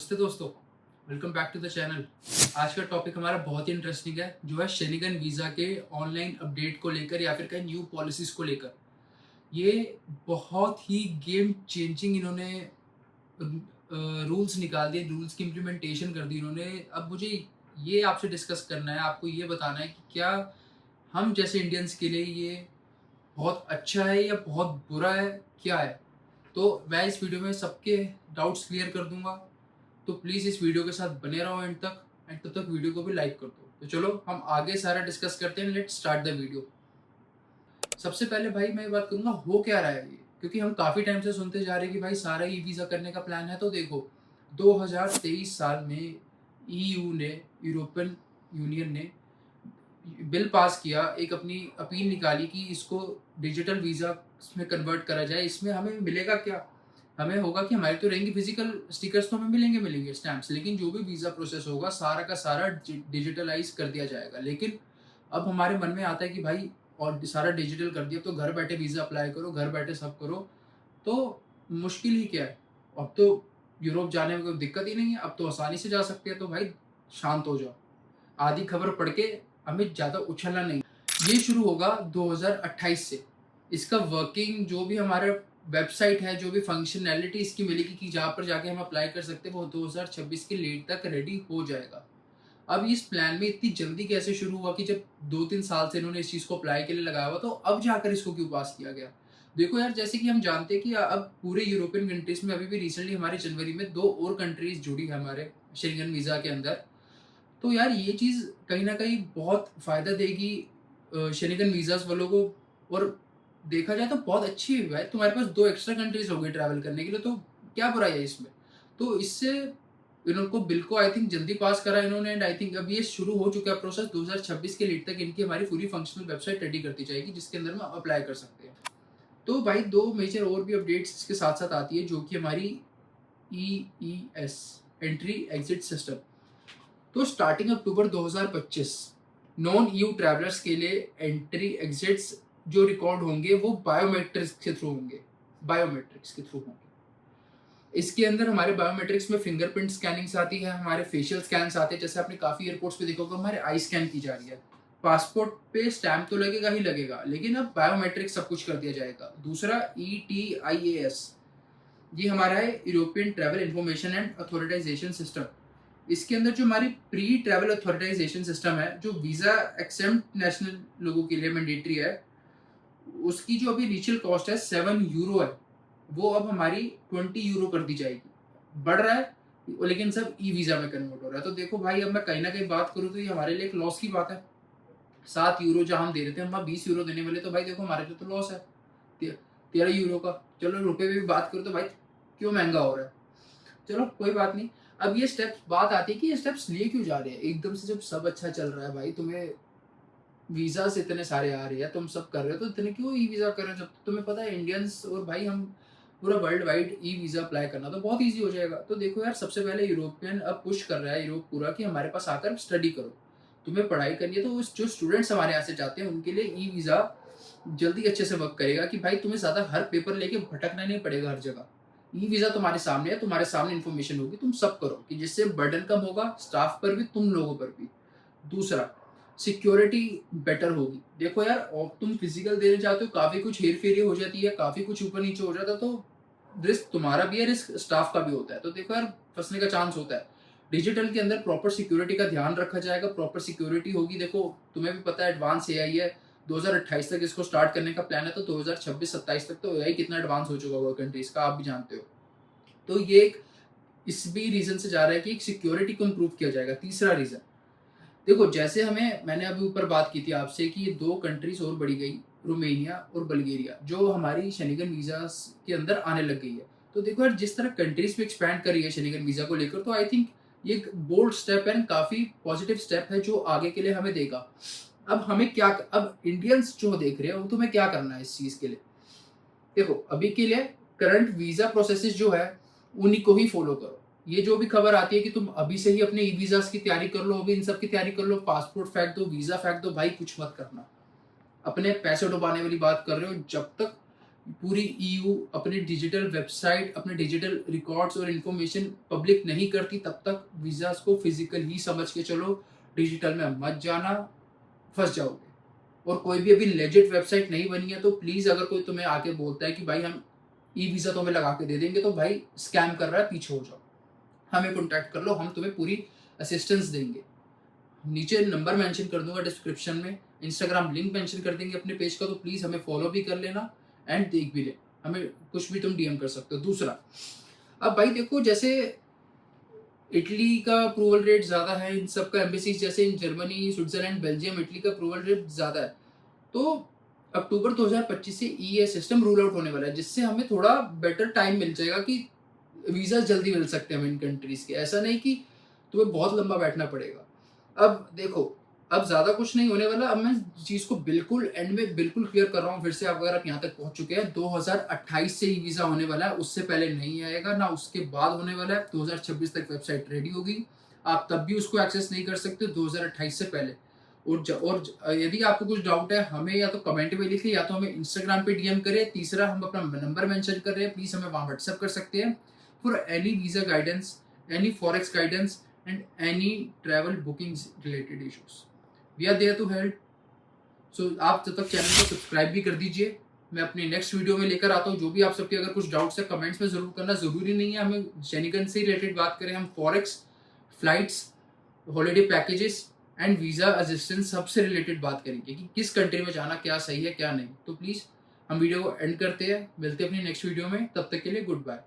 नमस्ते दोस्तों, welcome back to the channel. आज का टॉपिक हमारा बहुत ही इंटरेस्टिंग है, जो है शेनिगन वीज़ा के ऑनलाइन अपडेट को लेकर या फिर कहीं न्यू पॉलिसीज़ को लेकर। ये बहुत ही गेम चेंजिंग इन्होंने रूल्स निकाल दिए, रूल्स की इम्प्लीमेंटेशन कर दी इन्होंने। अब मुझे ये आपसे डिस्कस करना है, आपको ये बताना है कि क्या हम जैसे इंडियंस के लिए ये बहुत अच्छा है या बहुत बुरा है, क्या है? तो मैं इस वीडियो में सबके डाउट्स क्लियर कर दूँगा। तो प्लीज़ इस वीडियो के साथ बने रहो एंड तक, एंड तब तक वीडियो को भी लाइक कर दो। तो चलो हम आगे सारा डिस्कस करते हैं, लेट्स स्टार्ट द वीडियो। सबसे पहले भाई मैं ये बात करूँगा, हो क्या रहा है ये? क्योंकि हम काफ़ी टाइम से सुनते जा रहे हैं कि भाई सारा ई वीज़ा करने का प्लान है। तो देखो 2023 साल में ईयू ने, यूरोपियन यूनियन ने बिल पास किया, एक अपनी अपील निकाली कि इसको डिजिटल वीज़ा में कन्वर्ट करा जाए। इसमें हमें मिलेगा क्या? हमें होगा कि हमारी तो रहेंगी फिजिकल स्टिकर्स, तो हमें मिलेंगे स्टैम्प्स, लेकिन जो भी वीज़ा प्रोसेस होगा सारा का सारा डिजिटलाइज कर दिया जाएगा। लेकिन अब हमारे मन में आता है कि भाई और सारा डिजिटल कर दिया तो घर बैठे वीज़ा अप्लाई करो, घर बैठे सब करो, तो मुश्किल ही क्या है? अब तो यूरोप जाने में कोई दिक्कत ही नहीं है, अब तो आसानी से जा सकते हैं। तो भाई शांत हो जाओ, आधी खबर पढ़ के हमें ज़्यादा उछलना नहीं। ये शुरू होगा 2028 से। इसका वर्किंग जो भी हमारा वेबसाइट है, जो भी फंक्शनैलिटी इसकी मिलेगी कि जहाँ पर जाके हम अप्लाई कर सकते हैं, वो 2026 के लेट तक रेडी हो जाएगा। अब इस प्लान में इतनी जल्दी कैसे शुरू हुआ कि जब 2-3 साल से इन्होंने इस चीज़ को अप्लाई के लिए लगाया हुआ, तो अब जाकर इसको क्यों पास किया गया? देखो यार, जैसे कि हम जानते हैं कि अब पूरे यूरोपियन कंट्रीज़ में अभी भी रिसेंटली हमारे जनवरी में 2 और कंट्रीज़ जुड़ी है हमारे शेंगन वीज़ा के अंदर। तो यार ये चीज़ कहीं न कहीं बहुत फ़ायदा देगी शेंगन वीज़ाज़ वालों को। और देखा जाए तो बहुत अच्छी है भाई, तुम्हारे पास 2 एक्स्ट्रा कंट्रीज़ हो गई ट्रैवल करने के लिए, तो क्या बुराई है इसमें? तो इससे इनको बिल को आई थिंक जल्दी पास करा इन्होंने, एंड आई थिंक अब ये शुरू हो चुका है प्रोसेस। 2026 के लीड तक इनकी हमारी पूरी फंक्शनल वेबसाइट रेडी कर दी जाएगी, जिसके अंदर हम अप्लाई कर सकते हैं। तो भाई 2 मेजर और भी अपडेट्स इसके साथ-साथ आती है, जो कि हमारी ईईएस, एंट्री एग्जिट सिस्टम। तो स्टार्टिंग अक्टूबर 2025 नॉन ईयू ट्रैवलर्स के लिए एंट्री एग्जिट्स जो रिकॉर्ड होंगे वो बायोमेट्रिक्स के थ्रू होंगे। इसके अंदर हमारे बायोमेट्रिक्स में फिंगरप्रिंट स्कैनिंग्स आती है, हमारे फेशियल स्कैन्स आते हैं, जैसे आपने काफ़ी एयरपोर्ट्स पे देखा होगा हमारे आई स्कैन की जा रही है। पासपोर्ट पे स्टैम्प तो लगेगा ही लगेगा, लेकिन अब बायोमेट्रिक सब कुछ कर दिया जाएगा। दूसरा ETIAS, ये हमारा है European travel information and authorisation system. इसके अंदर जो हमारी प्री ट्रैवल अथॉरिटाइजेशन सिस्टम है, जो वीज़ा एक्सेम्प्ट नेशनल लोगों के लिए मैंडेटरी है, उसकी जो अभी इनिशियल कॉस्ट है 7 यूरो है, वो अब हमारी 20 यूरो कर दी जाएगी। बढ़ रहा है, लेकिन सब ई वीज़ा में कन्वर्ट हो रहा है। तो देखो भाई, अब मैं कहीं न कहीं बात करूँ तो ये हमारे लिए एक लॉस की बात है। 7 यूरो जहाँ हम दे रहे थे, हम अब 20 यूरो देने वाले, तो भाई देखो हमारे लिए तो लॉस है। ते 13 यूरो का। चलो रुपए में भी बात करूँ तो भाई क्यों महँगा हो रहा है? चलो कोई बात नहीं। अब ये स्टेप्स, बात आती है कि ये स्टेप्स लिए क्यों जा रहे हैं? एकदम से जब सब अच्छा चल रहा है भाई, तुम्हें वीज़ाज़ इतने सारे आ रहे हैं, तुम सब कर रहे हो, तो इतने क्यों ई-वीज़ा कर रहे हो? जब तुम्हें पता है इंडियंस और भाई हम पूरा वर्ल्ड वाइड ई-वीज़ा अप्लाई करना तो बहुत ईज़ी हो जाएगा। तो देखो यार, सबसे पहले यूरोपियन अब पुश कर रहा है, यूरोप पूरा, कि हमारे पास आकर स्टडी करो। तुम्हें पढ़ाई करनी है तो उस जो स्टूडेंट्स हमारे यहाँ से जाते हैं उनके लिए ई-वीज़ा जल्दी अच्छे से वर्क करेगा कि भाई तुम्हें ज़्यादा हर पेपर लेके भटकना नहीं पड़ेगा हर जगह। ई-वीज़ा तुम्हारे सामने है, तुम्हारे सामने इन्फॉर्मेशन होगी, तुम सब करो, कि जिससे बर्डन कम होगा स्टाफ पर भी, तुम लोगों पर भी। दूसरा, सिक्योरिटी बेटर होगी। देखो यार, और तुम फिजिकल देने जाते हो, काफ़ी कुछ हेर-फेरी हो जाती है, काफ़ी कुछ ऊपर-नीचे हो जाता है, तो रिस्क तुम्हारा भी है, रिस्क स्टाफ का भी होता है। तो देखो यार, फँसने का चांस होता है। डिजिटल के अंदर प्रॉपर सिक्योरिटी का ध्यान रखा जाएगा, प्रॉपर सिक्योरिटी होगी। देखो, तुम्हें भी पता है एडवांस एआई है, 2028 तक इसको स्टार्ट करने का प्लान है, तो 2026-27 तक तो एआई कितना एडवांस हो चुका होगा कंट्रीज़ का, आप भी जानते हो। तो ये एक इस भी रीज़न से जा रहा है कि एक सिक्योरिटी को इम्प्रूव किया जाएगा। तीसरा रीज़न, देखो जैसे मैंने अभी ऊपर बात की थी आपसे कि ये 2 कंट्रीज़ और बढ़ी गई, रोमेनिया और बल्गेरिया, जो हमारी शेंगन वीज़ास के अंदर आने लग गई है। तो देखो यार, जिस तरह कंट्रीज़ भी एक्सपैंड कर रही है शेंगन वीज़ा को लेकर, तो आई थिंक ये एक बोल्ड स्टेप है, काफ़ी पॉजिटिव स्टेप है, जो आगे के लिए हमें देगा। अब हमें क्या, अब इंडियंस जो देख रहे हैं, वो तुम्हें क्या करना है इस चीज़ के लिए? देखो, अभी के लिए करंट वीज़ा प्रोसेसेस जो है, उन्हीं को ही फॉलो करो। ये जो भी खबर आती है कि तुम अभी से ही अपने ई-वीज़ास की तैयारी कर लो, अभी इन सब की तैयारी कर लो, पासपोर्ट फेंक दो, वीज़ा फेंक दो, भाई कुछ मत करना। अपने पैसे डुबाने वाली बात कर रहे हो। जब तक पूरी ईयू अपने डिजिटल वेबसाइट, अपने डिजिटल रिकॉर्ड्स और इन्फॉर्मेशन पब्लिक नहीं करती, तब तक वीज़ास को फिजिकल ही समझ के चलो, डिजिटल में मत जाना, फंस जाओगे। और कोई भी अभी लेजिट वेबसाइट नहीं बनी है तो प्लीज़, अगर कोई तुम्हें आके बोलता है कि भाई हम ई वीज़ा तुम्हें लगा के दे देंगे, तो भाई स्कैम कर रहा है, पीछे हो जाओ, हमें कॉन्टैक्ट कर लो, हम तुम्हें पूरी असिस्टेंस देंगे। नीचे नंबर मेंशन कर दूंगा डिस्क्रिप्शन में, इंस्टाग्राम लिंक मेंशन कर देंगे अपने पेज का, तो प्लीज़ हमें फॉलो भी कर लेना एंड देख भी ले, हमें कुछ भी तुम डीएम कर सकते हो। दूसरा, अब भाई देखो, जैसे इटली का अप्रूवल रेट ज़्यादा है, इन सब का एम्बेसीज जैसे in Germany, Switzerland, Belgium, Italy का अप्रूवल रेट ज़्यादा है। तो अक्टूबर 2025 से ई सिस्टम रूल आउट होने वाला है, जिससे हमें थोड़ा बेटर टाइम मिल जाएगा कि वीज़ा जल्दी मिल सकते हैं हमें इन कंट्रीज़ के। ऐसा नहीं कि तुम्हें बहुत लंबा बैठना पड़ेगा। अब देखो, अब ज़्यादा कुछ नहीं होने वाला। अब मैं चीज़ को बिल्कुल एंड में बिल्कुल क्लियर कर रहा हूँ फिर से, अगर आप यहाँ तक पहुँच चुके हैं, 2028 से ई वीज़ा होने वाला है, उससे पहले नहीं आएगा, ना उसके बाद होने वाला है। 2026 तक वेबसाइट रेडी होगी, आप तब भी उसको एक्सेस नहीं कर सकते 2028 से पहले। यदि आपको कुछ डाउट है, हमें या तो कमेंट में लिखिए या तो हमें इंस्टाग्राम पे डीएम करें। तीसरा, हम अपना नंबर मेंशन कर रहे हैं, प्लीज़ हमें वहाँ व्हाट्सएप कर सकते हैं for any visa guidance, any forex guidance and any travel bookings related issues. We are there to help. So आप जब तक चैनल को सब्सक्राइब भी कर दीजिए। मैं अपनी नेक्स्ट वीडियो में लेकर आता हूँ। जो भी आप सबके अगर कुछ डाउट्स है, कमेंट्स में ज़रूर करना। ज़रूरी नहीं है हमें शेनिगन से रिलेटेड बात करें, हम forex, flights, holiday packages and visa assistance सबसे रिलेटेड बात करेंगे कि किस कंट्री में जाना क्या सही है क्या नहीं। तो प्लीज़ हम वीडियो को एंड करते हैं, मिलते हैं अपनी नेक्स्ट वीडियो में। तब तक के लिए गुड बाय।